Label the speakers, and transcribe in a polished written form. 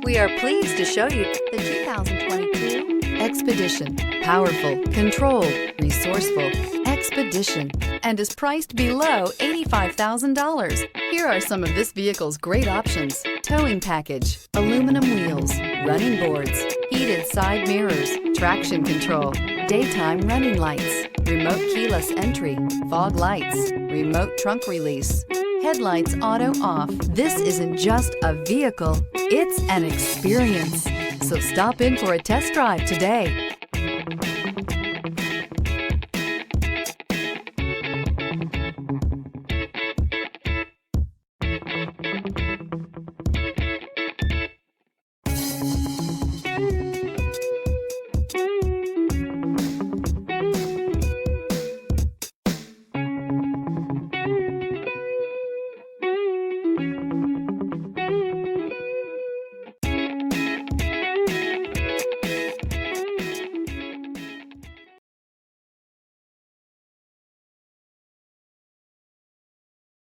Speaker 1: We are pleased to show you the 2022 Expedition. Powerful, controlled, resourceful. Expedition, and is priced below $85,000. Here are some of this vehicle's great options: towing package, aluminum wheels, running boards, heated side mirrors, traction control, daytime running lights, remote keyless entry, fog lights, remote trunk release, headlights auto off. This isn't just a vehicle, it's an experience. So stop in for a test drive today.